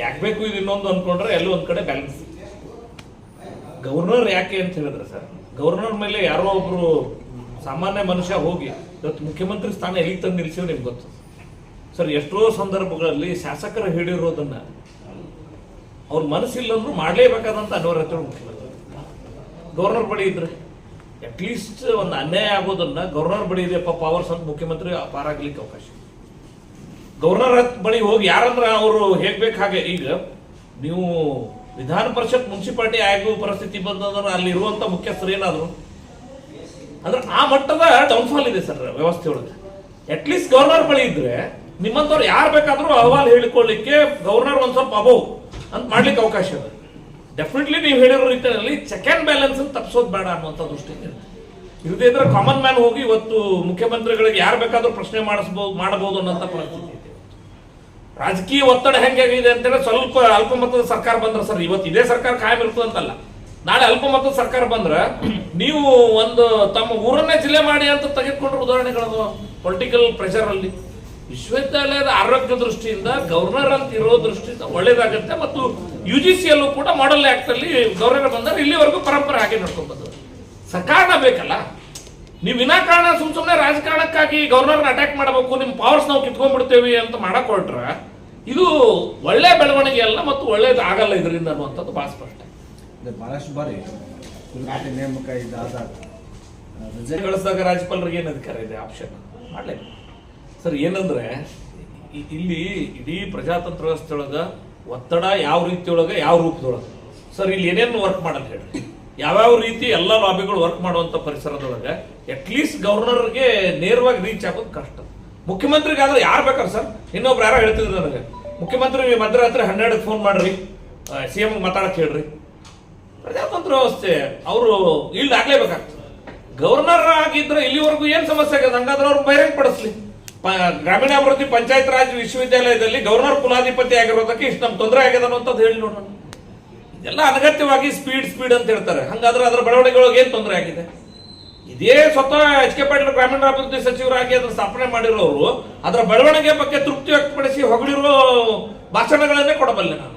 ಯಾಕೆ ಬೇಕು ಇದು ಇನ್ನೊಂದು ಅನ್ಕೊಂಡ್ರೆ ಎಲ್ಲೂ ಒಂದ್ ಕಡೆ ಬ್ಯಾಲೆನ್ಸ್. ಗವರ್ನರ್ ಯಾಕೆ ಅಂತ ಹೇಳಿದ್ರೆ ಸರ್, ಗವರ್ನರ್ ಮೇಲೆ ಯಾರೋ ಒಬ್ರು ಸಾಮಾನ್ಯ ಮನುಷ್ಯ ಹೋಗಿ ಇವತ್ತು ಮುಖ್ಯಮಂತ್ರಿ ಸ್ಥಾನ ಎಲ್ಲಿ ತಂದು ನಿಲ್ಸಿವ್ ನಿಮ್ಗೆ ಗೊತ್ತು ಸರ್. ಎಷ್ಟೋ ಸಂದರ್ಭಗಳಲ್ಲಿ ಶಾಸಕರು ಹೇಳಿರೋದನ್ನ ಅವ್ರ ಮನಸ್ಸಿಲ್ಲಂದ್ರೂ ಮಾಡಲೇಬೇಕಾದಂತ ಅನಿವಾರ್ಯತೆ ಮುಖ್ಯಮಂತ್ರಿ. ಗವರ್ನರ್ ಬಳಿ ಇದ್ರೆ ಅಟ್ಲೀಸ್ಟ್ ಒಂದು ಅನ್ಯಾಯ ಆಗೋದನ್ನ ಗವರ್ನರ್ ಬಳಿ ಇದೆಯಪ್ಪ ಪವರ್ಸ್ ಅಂತ ಮುಖ್ಯಮಂತ್ರಿ ಪಾರಾಗ್ಲಿಕ್ಕೆ ಅವಕಾಶ. ಗವರ್ನರ್ ಬಳಿ ಹೋಗಿ ಯಾರಂದ್ರೆ ಅವರು ಹೇಗ್ ಬೇಕು ಹಾಗೆ. ಈಗ ನೀವು ವಿಧಾನ ಪರಿಷತ್ ಮುನ್ಸಿಪಾಲಿಟಿ ಆಗುವ ಪರಿಸ್ಥಿತಿ ಬಂದಂದ್ರೆ ಅಲ್ಲಿ ಇರುವಂತ ಮುಖ್ಯಸ್ಥರು ಏನಾದ್ರು ಅಂದ್ರೆ ಆ ಮಟ್ಟದ ಡೌನ್ಫಾಲ್ ಇದೆ ಸರ್ ವ್ಯವಸ್ಥೆ ಒಳಗೆ. ಅಟ್ಲೀಸ್ಟ್ ಗವರ್ನರ್ ಬಳಿ ಇದ್ರೆ ನಿಮ್ಮಂತವ್ರು ಯಾರು ಬೇಕಾದ್ರೂ ಅಹವಾಲು ಹೇಳಿಕೊಳ್ಳಿಕ್ಕೆ ಗವರ್ನರ್ ಒಂದ್ ಸ್ವಲ್ಪ ಅಬೋವ್ ಅಂತ ಮಾಡ್ಲಿಕ್ಕೆ ಅವಕಾಶ ಇದೆ. ಡೆಫಿನೆಟ್ಲಿ ನೀವು ಹೇಳಿರೋ ರೀತಿಯಲ್ಲಿ ಚೆಕ್ ಅಂಡ್ ಬ್ಯಾಲೆನ್ಸ್ ತಪ್ಪಿಸೋದು ಬೇಡ ಅನ್ನುವಂಥ ದೃಷ್ಟಿಯಿಂದ ಇರದೇ ಇದ್ರೆ ಕಾಮನ್ ಮ್ಯಾನ್ ಹೋಗಿ ಇವತ್ತು ಮುಖ್ಯಮಂತ್ರಿಗಳಿಗೆ ಯಾರು ಬೇಕಾದ್ರೂ ಪ್ರಶ್ನೆ ಮಾಡಬಹುದು ಅನ್ನೋಂಥ ಪರಿಸ್ಥಿತಿ ಇದೆ. ರಾಜಕೀಯ ಒತ್ತಡ ಹೆಂಗಾಗಿದೆ ಅಂತೇಳಿ ಸ್ವಲ್ಪ ಅಲ್ಪಮತದ ಸರ್ಕಾರ ಬಂದ್ರೆ ಸರ್, ಇವತ್ತು ಇದೇ ಸರ್ಕಾರ ಕಾಯಂ ಇರ್ತದೆ ಅಂತಲ್ಲ, ನಾಳೆ ಅಲ್ಪಮತದ ಸರ್ಕಾರ ಬಂದ್ರೆ ನೀವು ಒಂದು ತಮ್ಮ ಊರನ್ನೇ ಜಿಲ್ಲೆ ಮಾಡಿ ಅಂತ ತೆಗೆದುಕೊಂಡ್ರೆ ಉದಾಹರಣೆಗಳು ಪೊಲಿಟಿಕಲ್ ಪ್ರೆಷರ್ ಅಲ್ಲಿ ವಿಶ್ವವಿದ್ಯಾಲಯದ ಆರೋಗ್ಯ ದೃಷ್ಟಿಯಿಂದ ಗವರ್ನರ್ ಅಂತ ಇರೋ ದೃಷ್ಟಿಯಿಂದ ಒಳ್ಳೇದಾಗುತ್ತೆ. ಮತ್ತು UGC ಯಲ್ಲೂ ಕೂಡ ಮಾಡೆಲ್ ಆಕ್ಟ್ ಅಲ್ಲಿ ಗವರ್ನರ್ ಬಂದ್ರೆ ಇಲ್ಲಿವರೆಗೂ ಪರಂಪರೆ ಹಾಗೆ ನಡ್ಕೊಂಡು ಬಂದ್ರು. ಸಕಾರಣ ಬೇಕಲ್ಲ, ನೀವು ವಿನಾಕಾರಣ ಸುಮ್ಮನೆ ರಾಜಕಾರಣಕ್ಕಾಗಿ ಗವರ್ನರ್ನ ಅಟ್ಯಾಕ್ ಮಾಡಬೇಕು, ನಿಮ್ಮ ಪವರ್ಸ್ ನಾವು ಕಿತ್ಕೊಂಡ್ಬಿಡ್ತೇವೆ ಅಂತ ಮಾಡಕ್ ಹೊರಟ್ರೆ ಇದು ಒಳ್ಳೆ ಬೆಳವಣಿಗೆ ಅಲ್ಲ ಮತ್ತು ಒಳ್ಳೇದು ಆಗಲ್ಲ ಇದರಿಂದ ಅನ್ನುವಂಥದ್ದು ಬಹಳ ಸ್ಪಷ್ಟ. ಬಹಳಷ್ಟು ಬಾರಿ ನೇಮಕ ಇದಾದಾಗ ರಜೆ ಗಳಿಸಿದಾಗ ರಾಜ್ಯಪಾಲರಿಗೆ ಏನು ಅಧಿಕಾರ ಇದೆ, ಆಪ್ಷನ್ ಮಾಡಲೇಬೇಕು ಸರ್. ಏನಂದ್ರೆ ಇಲ್ಲಿ ಇಡೀ ಪ್ರಜಾತಂತ್ರ ವ್ಯವಸ್ಥೆ ಒಳಗ ಒತ್ತಡ ಯಾವ ರೀತಿಯೊಳಗೆ ಯಾವ ರೂಪದೊಳಗೆ ಸರ್ ಇಲ್ಲಿ ಏನೇನು ವರ್ಕ್ ಮಾಡಲ್ಲ ಹೇಳ್ರಿ. ಯಾವ್ಯಾವ ರೀತಿ ಎಲ್ಲ ಲಾಬಿಗಳು ವರ್ಕ್ ಮಾಡುವಂತ ಪರಿಸರದೊಳಗೆ ಅಟ್ಲೀಸ್ಟ್ ಗವರ್ನರ್ಗೆ ನೇರವಾಗಿ ರೀಚ್ ಆಗೋದು ಕಷ್ಟ. ಮುಖ್ಯಮಂತ್ರಿಗಾದ್ರೆ ಯಾರು ಬೇಕಾದ್ರೆ ಸರ್, ಇನ್ನೊಬ್ರು ಯಾರೋ ಹೇಳ್ತಿದ್ರು ನನಗೆ, ಮುಖ್ಯಮಂತ್ರಿ ಮಧ್ಯರಾತ್ರಿ 12ಕ್ಕೆ ಫೋನ್ ಮಾಡ್ರಿ, CM ಮಾತಾಡಕ್ ಹೇಳ್ರಿ. ಪ್ರಜಾತಂತ್ರ ವ್ಯವಸ್ಥೆ ಅವರು ಇಲ್ಡ್ ಆಗ್ಲೇಬೇಕಾಗ್ತದೆ. ಗವರ್ನರ್ ಆಗಿದ್ರೆ ಇಲ್ಲಿವರೆಗೂ ಏನ್ ಸಮಸ್ಯೆ ಆಗಿದೆ, ಹಂಗಾದ್ರೆ ಅವ್ರು ಬಹಿರಂಗ ಪಡಿಸ್ಲಿ. ಗ್ರಾಮೀಣಾಭಿವೃದ್ಧಿ ಪಂಚಾಯತ್ ರಾಜ್ ವಿಶ್ವವಿದ್ಯಾಲಯದಲ್ಲಿ ಗವರ್ನರ್ ಕುಲಾಧಿಪತಿ ಆಗಿರೋದಕ್ಕೆ ಇಷ್ಟು ನಮ್ಗೆ ತೊಂದರೆ ಆಗಿದೆ ಅನ್ನೋಂಥದ್ದು ಹೇಳಿ ನೋಡೋಣ. ಇದೆಲ್ಲ ಅನಗತ್ಯವಾಗಿ ಸ್ಪೀಡ್ ಅಂತ ಹೇಳ್ತಾರೆ. ಹಂಗಾದ್ರೆ ಅದರ ಬೆಳವಣಿಗೆಗಳಿಗೆ ಏನ್ ತೊಂದರೆ ಆಗಿದೆ? ಇದೇ ಸ್ವತಃ HK ಪಾಟೀಲ್ ಗ್ರಾಮೀಣಾಭಿವೃದ್ಧಿ ಸಚಿವರಾಗಿ ಅದನ್ನ ಸ್ಥಾಪನೆ ಮಾಡಿರೋರು ಅದರ ಬೆಳವಣಿಗೆ ಬಗ್ಗೆ ತೃಪ್ತಿ ವ್ಯಕ್ತಪಡಿಸಿ ಹೊಗಳಿರೋ ಭಾಷಣಗಳನ್ನೇ ಕೊಡಬಲ್ಲೆ ನಾನು.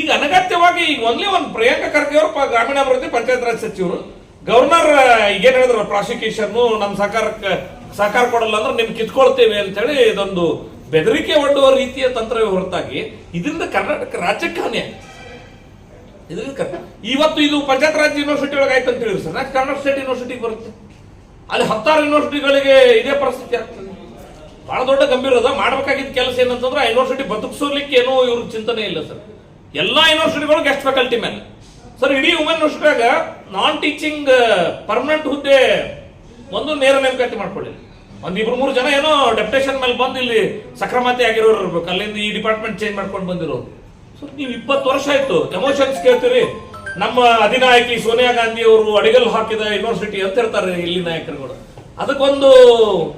ಈಗ ಅನಗತ್ಯವಾಗಿ ಈಗ ಒಂದೇ ಒಂದು ಪ್ರಿಯಾಂಕಾ ಖರ್ಗೆ ಅವರು ಗ್ರಾಮೀಣಾಭಿವೃದ್ಧಿ ಪಂಚಾಯತ್ ರಾಜ್ ಸಚಿವರು, ಗವರ್ನರ್ ಈಗೇನ್ ಹೇಳಿದ್ರು ಪ್ರಾಸಿಕ್ಯೂಷನ್ ನಮ್ಮ ಸಹಕಾರ ಕೊಡಲ್ಲ ಅಂದ್ರೆ ನಿಮ್ಗೆ ಕಿತ್ಕೊಳ್ತೇವೆ ಅಂತ ಹೇಳಿ ಇದೊಂದು ಬೆದರಿಕೆ ಒಡ್ಡುವ ರೀತಿಯ ತಂತ್ರವೇ ಹೊರತಾಗಿ ಇದರಿಂದ ಕರ್ನಾಟಕ ರಾಜ್ಯಕ್ಕೆ ಹಾನಿ. ಇವತ್ತು ಇದು ಪಂಚಾಯತ್ ರಾಜ್ ಯೂನಿವರ್ಸಿಟಿ ಒಳಗೆ ಆಯ್ತು ಅಂತ ಹೇಳಿದ್ರು ಸರ್, ಕರ್ನಾಟಕ ಸ್ಟೇಟ್ ಯೂನಿವರ್ಸಿಟಿ ಬರುತ್ತೆ, ಅಲ್ಲಿ 10 ಯೂನಿವರ್ಸಿಟಿಗಳಿಗೆ ಇದೇ ಪರಿಸ್ಥಿತಿ ಆಗ್ತದೆ. ಬಹಳ ದೊಡ್ಡ ಗಂಭೀರ ಅದ. ಮಾಡಬೇಕಾಗಿದ್ದ ಕೆಲಸ ಏನಂತಂದ್ರೆ ಆ ಯೂನಿವರ್ಸಿಟಿ ಬದುಕಿಸೋಲಿಕ್ಕೆ ಏನೋ ಇವ್ರ ಚಿಂತನೆ ಇಲ್ಲ ಸರ್. ಎಲ್ಲಾ ಯೂನಿವರ್ಸಿಟಿಗಳು ಗೆಸ್ಟ್ ಫ್ಯಾಕಲ್ಟಿ ಮೇಲೆ ಸರ್. ಇಡೀ ವುಮೆನ್ ಯೂನಿವರ್ಸಿಟಿಯಾಗ ನಾನ್ ಟೀಚಿಂಗ್ ಪರ್ಮನೆಂಟ್ ಹುದ್ದೆ ಒಂದು ನೇರ ನೇಮಕಾತಿ ಮಾಡ್ಕೊಳ್ಳಿ. ಒಂದ್ 2-3 ಜನ ಏನೋ ಡೆಪ್ಯುಟೇಷನ್ ಮೇಲೆ ಬಂದು ಇಲ್ಲಿ ಸಕ್ರಮಾತಿ ಆಗಿರೋರು ಇರ್ಬೇಕು, ಅಲ್ಲಿಂದ ಈ ಡಿಪಾರ್ಟ್ಮೆಂಟ್ ಚೇಂಜ್ ಮಾಡ್ಕೊಂಡು ಬಂದಿರೋರು. ಸೊ ನೀವು 20 ವರ್ಷ ಆಯ್ತು ಎಮೋಷನ್ಸ್ ಕೇಳ್ತೀರಿ. ನಮ್ಮ ಅಧಿನಾಯಕಿ ಸೋನಿಯಾ ಗಾಂಧಿ ಅವರು ಅಡಿಗಲ್ ಹಾಕಿದ ಯೂನಿವರ್ಸಿಟಿ ಅಂತ ಹೇಳ್ತಾರೆ ಇಲ್ಲಿ ನಾಯಕರುಗಳು. ಅದಕ್ಕೊಂದು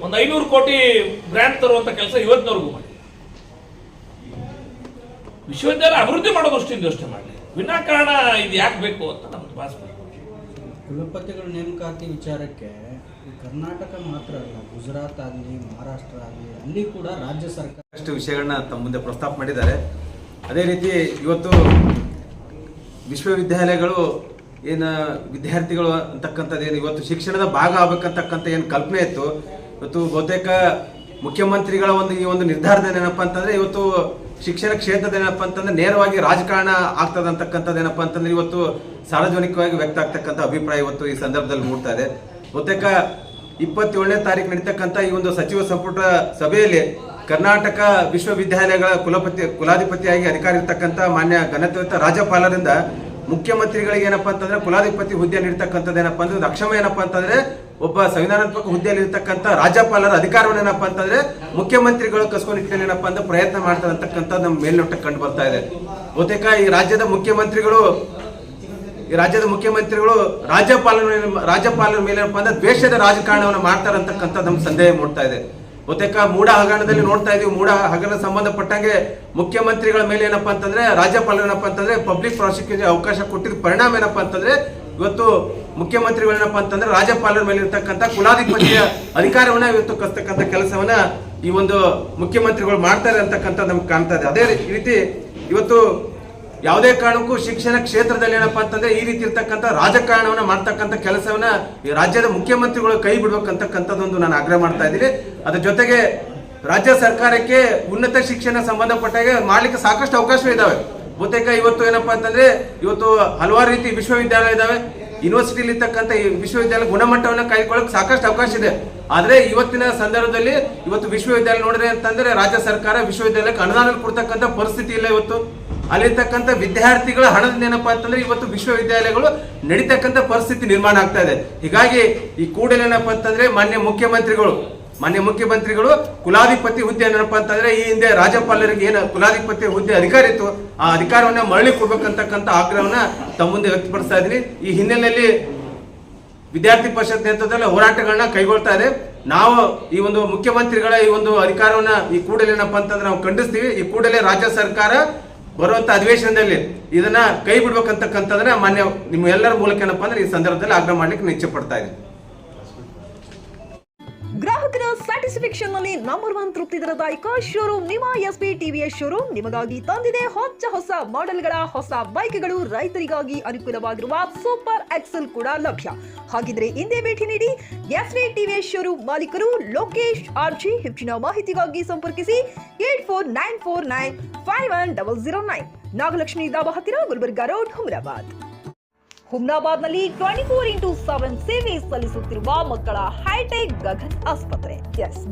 500 ಕೋಟಿ ಗ್ರಾಂಟ್ ತರುವಂತ ಕೆಲಸ ಇವತ್ತಿನವರೆಗೂ ಮಾಡಿ ವಿಶ್ವವಿದ್ಯಾಲಯ ಅಭಿವೃದ್ಧಿ ಮಾಡೋ ದೃಷ್ಟಿಯಿಂದ ಯೋಚನೆ ಮಾಡಲಿ. ವಿನಾಕಾರಣ ಇದು ಯಾಕೆ ಬೇಕು ಅಂತ ನಮ್ದು ಭಾಷೆ. ಕುಲಪತಿಗಳ ನೇಮಕಾತಿ ವಿಚಾರಕ್ಕೆ ಕರ್ನಾಟಕ ಮಾತ್ರ ಅಲ್ಲ, ಗುಜರಾತ್ ಆಗಲಿ ಮಹಾರಾಷ್ಟ್ರ ಆಗಲಿ ಅಲ್ಲಿ ಕೂಡ ರಾಜ್ಯ ಸರ್ಕಾರ ಅಷ್ಟು ವಿಷಯಗಳನ್ನ ತಮ್ಮ ಮುಂದೆ ಪ್ರಸ್ತಾಪ ಮಾಡಿದ್ದಾರೆ. ಅದೇ ರೀತಿ ಇವತ್ತು ವಿಶ್ವವಿದ್ಯಾಲಯಗಳು ಏನು ವಿದ್ಯಾರ್ಥಿಗಳು ಅಂತಕ್ಕಂಥದ್ದು ಏನು ಇವತ್ತು ಶಿಕ್ಷಣದ ಭಾಗ ಆಗ್ಬೇಕಂತಕ್ಕಂಥ ಏನು ಕಲ್ಪನೆ ಇತ್ತು, ಇವತ್ತು ಬಹುತೇಕ ಮುಖ್ಯಮಂತ್ರಿಗಳ ಈ ಒಂದು ನಿರ್ಧಾರದ ಏನಪ್ಪ ಅಂತಂದ್ರೆ ಇವತ್ತು ಶಿಕ್ಷಣ ಕ್ಷೇತ್ರದ ಏನಪ್ಪ ಅಂತಂದ್ರೆ ನೇರವಾಗಿ ರಾಜಕಾರಣ ಆಗ್ತದೆ ಅಂತಕ್ಕಂಥದ್ದು ಏನಪ್ಪ ಅಂತಂದ್ರೆ ಇವತ್ತು ಸಾರ್ವಜನಿಕವಾಗಿ ವ್ಯಕ್ತ ಆಗ್ತಕ್ಕಂಥ ಅಭಿಪ್ರಾಯ ಇವತ್ತು ಈ ಸಂದರ್ಭದಲ್ಲಿ ಮೂಡ್ತಾ ಇದೆ. ಬಹುತೇಕ 27ನೇ ತಾರೀಕು ನಡೀತಕ್ಕಂಥ ಈ ಒಂದು ಸಚಿವ ಸಂಪುಟ ಸಭೆಯಲ್ಲಿ ಕರ್ನಾಟಕ ವಿಶ್ವವಿದ್ಯಾಲಯಗಳ ಕುಲಾಧಿಪತಿಯಾಗಿ ಅಧಿಕಾರ ಇರ್ತಕ್ಕಂಥ ಮಾನ್ಯ ಘನತೆಯುತ ರಾಜ್ಯಪಾಲರಿಂದ ಮುಖ್ಯಮಂತ್ರಿಗಳಿಗೆ ಏನಪ್ಪಾ ಅಂತಂದ್ರೆ ಕುಲಾಧಿಪತಿ ಹುದ್ದೆಯಲ್ಲಿ ಇರ್ತಕ್ಕಂಥದ್ದು ಏನಪ್ಪಾ ಅಂದ್ರೆ ಅಕ್ಷಮ ಏನಪ್ಪಾ ಅಂತಂದ್ರೆ ಒಬ್ಬ ಸಂವಿಧಾನಾತ್ಮಕ ಹುದ್ದೆಯಲ್ಲಿ ಇರ್ತಕ್ಕಂಥ ರಾಜ್ಯಪಾಲರ ಅಧಿಕಾರವನ್ನು ಏನಪ್ಪಾ ಅಂತಂದ್ರೆ ಮುಖ್ಯಮಂತ್ರಿಗಳು ಕಸ್ಕೊಂಡಿಟ್ಕೊಂಡು ಏನಪ್ಪಾ ಅಂದ್ರೆ ಪ್ರಯತ್ನ ಮಾಡ್ತಾರೆ ಅಂತಕ್ಕಂಥ ನಮ್ಮ ಮೇಲ್ನೋಟಕ್ಕೆ ಕಂಡು ಬರ್ತಾ ಇದೆ. ಬಹುತೇಕ ಈ ರಾಜ್ಯದ ಮುಖ್ಯಮಂತ್ರಿಗಳು ರಾಜ್ಯಪಾಲರ ಮೇಲೆ ಏನಪ್ಪಾ ಅಂದ್ರೆ ದ್ವೇಷದ ರಾಜಕಾರಣವನ್ನು ಮಾಡ್ತಾರೆ ಅಂತಕ್ಕಂಥ ನಮ್ಗೆ ಸಂದೇಹ ಮೂಡ್ತಾ ಇದೆ. ಬಹುತೇಕ ಮೂಡ ಹಗರಣದಲ್ಲಿ ನೋಡ್ತಾ ಇದೀವಿ. ಮೂಡ ಹಗರಣ ಸಂಬಂಧಪಟ್ಟಂಗೆ ಮುಖ್ಯಮಂತ್ರಿಗಳ ಮೇಲೆ ಏನಪ್ಪಾ ಅಂತಂದ್ರೆ ರಾಜ್ಯಪಾಲರು ಏನಪ್ಪಾ ಅಂತಂದ್ರೆ ಪಬ್ಲಿಕ್ ಪ್ರಾಸಿಕ್ಯೂಷನ್ ಅವಕಾಶ ಕೊಟ್ಟಿದ್ದ ಪರಿಣಾಮ ಏನಪ್ಪಾ ಅಂತಂದ್ರೆ ಇವತ್ತು ಮುಖ್ಯಮಂತ್ರಿಗಳು ಏನಪ್ಪಾ ಅಂತಂದ್ರೆ ರಾಜ್ಯಪಾಲರ ಮೇಲೆ ಇರ್ತಕ್ಕಂಥ ಕುಲಾಧಿಪತಿಯ ಅಧಿಕಾರವನ್ನ ಇವತ್ತು ಕಸ್ತಕ್ಕಂಥ ಕೆಲಸವನ್ನ ಈ ಒಂದು ಮುಖ್ಯಮಂತ್ರಿಗಳು ಮಾಡ್ತಾರೆ ಅಂತಕ್ಕಂಥ ನಮ್ಗೆ ಕಾಣ್ತಾ ಇದೆ. ಅದೇ ರೀತಿ ಇವತ್ತು ಯಾವುದೇ ಕಾರಣಕ್ಕೂ ಶಿಕ್ಷಣ ಕ್ಷೇತ್ರದಲ್ಲಿ ಏನಪ್ಪಾ ಅಂತಂದ್ರೆ ಈ ರೀತಿ ಇರ್ತಕ್ಕಂಥ ರಾಜಕಾರಣವನ್ನ ಮಾಡ್ತಕ್ಕಂಥ ಕೆಲಸವನ್ನ ಈ ರಾಜ್ಯದ ಮುಖ್ಯಮಂತ್ರಿಗಳು ಕೈ ಬಿಡ್ಬೇಕಂತಕ್ಕಂಥದ್ದೊಂದು ನಾನು ಆಗ್ರಹ ಮಾಡ್ತಾ ಇದ್ದೀನಿ. ಅದ್ರ ಜೊತೆಗೆ ರಾಜ್ಯ ಸರ್ಕಾರಕ್ಕೆ ಉನ್ನತ ಶಿಕ್ಷಣ ಸಂಬಂಧಪಟ್ಟಾಗ ಮಾಡ್ಲಿಕ್ಕೆ ಸಾಕಷ್ಟು ಅವಕಾಶ ಇದಾವೆ. ಬಹುತೇಕ ಇವತ್ತು ಏನಪ್ಪಾ ಅಂತಂದ್ರೆ ಇವತ್ತು ಹಲವಾರು ರೀತಿ ವಿಶ್ವವಿದ್ಯಾಲಯ ಇದಾವೆ. ಯೂನಿವರ್ಸಿಟಿಲಿ ಇರ್ತಕ್ಕಂಥ ಈ ವಿಶ್ವವಿದ್ಯಾಲಯ ಗುಣಮಟ್ಟವನ್ನು ಕಾಯ್ಕೊಳ್ಳೋಕೆ ಸಾಕಷ್ಟು ಅವಕಾಶ ಇದೆ. ಆದ್ರೆ ಇವತ್ತಿನ ಸಂದರ್ಭದಲ್ಲಿ ಇವತ್ತು ವಿಶ್ವವಿದ್ಯಾಲಯ ನೋಡಿದ್ರೆ ಅಂತಂದ್ರೆ ರಾಜ್ಯ ಸರ್ಕಾರ ವಿಶ್ವವಿದ್ಯಾಲಯಕ್ಕೆ ಅನುದಾನ ಕೊಡ್ತಕ್ಕಂಥ ಪರಿಸ್ಥಿತಿ ಇಲ್ಲ. ಇವತ್ತು ಅಲ್ಲಿರ್ತಕ್ಕಂಥ ವಿದ್ಯಾರ್ಥಿಗಳ ಹಣದಿಂದ ಏನಪ್ಪಾ ಅಂತಂದ್ರೆ ಇವತ್ತು ವಿಶ್ವವಿದ್ಯಾಲಯಗಳು ನಡೀತಕ್ಕಂಥ ಪರಿಸ್ಥಿತಿ ನಿರ್ಮಾಣ ಆಗ್ತಾ ಇದೆ. ಹೀಗಾಗಿ ಈ ಕೂಡಲೇ ಏನಪ್ಪಾ ಅಂತಂದ್ರೆ ಮಾನ್ಯ ಮುಖ್ಯಮಂತ್ರಿಗಳು ಕುಲಾಧಿಪತಿ ಹುದ್ದೆ ಏನಪ್ಪಾ ಅಂತಂದ್ರೆ ಈ ಹಿಂದೆ ರಾಜ್ಯಪಾಲರಿಗೆ ಏನು ಕುಲಾಧಿಪತಿ ಹುದ್ದೆ ಅಧಿಕಾರ ಇತ್ತು ಆ ಅಧಿಕಾರವನ್ನ ಮರಳಿ ಕೊಡ್ಬೇಕಂತಕ್ಕಂಥ ಆಗ್ರಹವನ್ನ ತಮ್ಮ ಮುಂದೆ ವ್ಯಕ್ತಪಡಿಸ್ತಾ ಇದ್ದೀನಿ. ಈ ಹಿನ್ನೆಲೆಯಲ್ಲಿ ವಿದ್ಯಾರ್ಥಿ ಪರಿಷತ್ ನೇತೃತ್ವದಲ್ಲಿ ಹೋರಾಟಗಳನ್ನ ಕೈಗೊಳ್ತಾ ಇದೆ. ನಾವು ಈ ಒಂದು ಮುಖ್ಯಮಂತ್ರಿಗಳ ಈ ಒಂದು ಅಧಿಕಾರವನ್ನ ಈ ಕೂಡಲೇ ಏನಪ್ಪಾ ಅಂತಂದ್ರೆ ನಾವು ಖಂಡಿಸ್ತೀವಿ. ಈ ಕೂಡಲೇ ರಾಜ್ಯ ಸರ್ಕಾರ ಬರುವಂತ ಅಧಿವೇಶನದಲ್ಲಿ ಇದನ್ನ ಕೈ ಬಿಡ್ಬೇಕಂತಕ್ಕಂಥದ್ರೆ ಮಾನ್ಯ ನಿಮ್ಮ ಎಲ್ಲರ ಮೂಲಕ ಏನಪ್ಪಾ ಅಂದ್ರೆ ಈ ಸಂದರ್ಭದಲ್ಲಿ ಆಗ್ರಹ ಮಾಡ್ಲಿಕ್ಕೆ ನಾನು ಇಚ್ಛೆ ಪಡ್ತಾ ಇದ್ದೀನಿ. ಗ್ರಾಹಕರ ಸ್ಯಾಟಿಸ್ಫ್ಯಾಕ್ಷನ್ ನಲ್ಲಿ ನಂಬರ್ 1 ತೃಪ್ತಿದಾಯಕ ಶೋರೂಮ್ ನಿಮ್ಮ ಎಸ್ಪಿ ಟಿವಿಎಸ್ ಶೋರೂಮ್ ನಿಮಗಾಗಿ ತಂದಿದೆ ಹೊಸ ಮಾಡೆಲ್ಗಳ ಹೊಸ ಬೈಕ್ಗಳು. ರೈತರಿಗಾಗಿ ಅನುಕೂಲವಾಗಿರುವ ಸೂಪರ್ ಎಕ್ಸೆಲ್ ಕೂಡ ಲಭ್ಯ. ಹಾಗಿದ್ರೆ ಹಿಂದೆ ಭೇಟಿ ನೀಡಿ ಎಸ್ಪಿ ಟಿವಿಎಸ್ ಶೋರೂಮ್ ಮಾಲೀಕರು ಲೋಕೇಶ್ ಆರ್ಜಿ. ಹೆಚ್ಚಿನ ಮಾಹಿತಿಗಾಗಿ ಸಂಪರ್ಕಿಸಿ 8494951009 ನಾಗಲಕ್ಷ್ಮಿ ದಾಬಾ ಹತ್ತಿರ ಗುಲ್ಬರ್ಗಾ ರೋಡ್ ಹುಮ್ನಾಬಾದ್ನಲ್ಲಿ 24x7 ಸೇವೆ ಸಲ್ಲಿಸುತ್ತಿರುವ ಮಕ್ಕಳ ಹೈಟೆಕ್ ಗಗನ್ ಆಸ್ಪತ್ರೆ.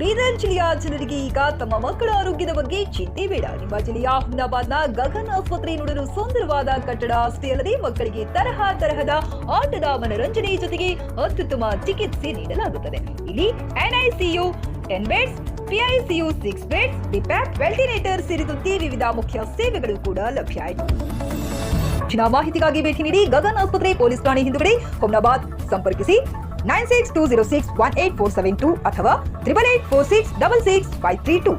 ಬೀದರ್ ಜಿಲ್ಲೆಯ ಜನರಿಗೆ ಈಗ ತಮ್ಮ ಮಕ್ಕಳ ಆರೋಗ್ಯದ ಬಗ್ಗೆ ಚಿಂತೆ ಬೇಡ. ನಿಮ್ಮ ಜಿಲ್ಲೆಯ ಹುಮ್ನಾಬಾದ್ನ ಗಗನ್ ಆಸ್ಪತ್ರೆ ನೋಡಲು ಸುಂದರವಾದ ಕಟ್ಟಡ ಅಷ್ಟೇ ಅಲ್ಲದೆ ಮಕ್ಕಳಿಗೆ ತರಹದ ಆಟದ ಮನರಂಜನೆ ಜೊತೆಗೆ ಅತ್ಯುತ್ತಮ ಚಿಕಿತ್ಸೆ ನೀಡಲಾಗುತ್ತದೆ. ಇಲ್ಲಿ NICU 10 ಬೆಡ್ಸ್, PICU 6 ಬೆಡ್ಸ್, ಡಿಪ್ಯಾಪ್, ವೆಂಟಿಲೇಟರ್ ಸೇರಿದಂತೆ ವಿವಿಧ ಮುಖ್ಯ ಸೇವೆಗಳು ಕೂಡ ಲಭ್ಯ ಇದೆ. ಹೆಚ್ಚಿನ ಮಾಹಿತಿಗಾಗಿ ಭೇಟಿ ನೀಡಿ ಗಗನ್ ಆಸ್ಪತ್ರೆ, ಪೊಲೀಸ್ ಠಾಣೆ ಹಿಂದುಗಡೆ, ಹುಮ್ನಾಬಾದ್. ಸಂಪರ್ಕಿಸಿ 9620618472 ಅಥವಾ 8846666532.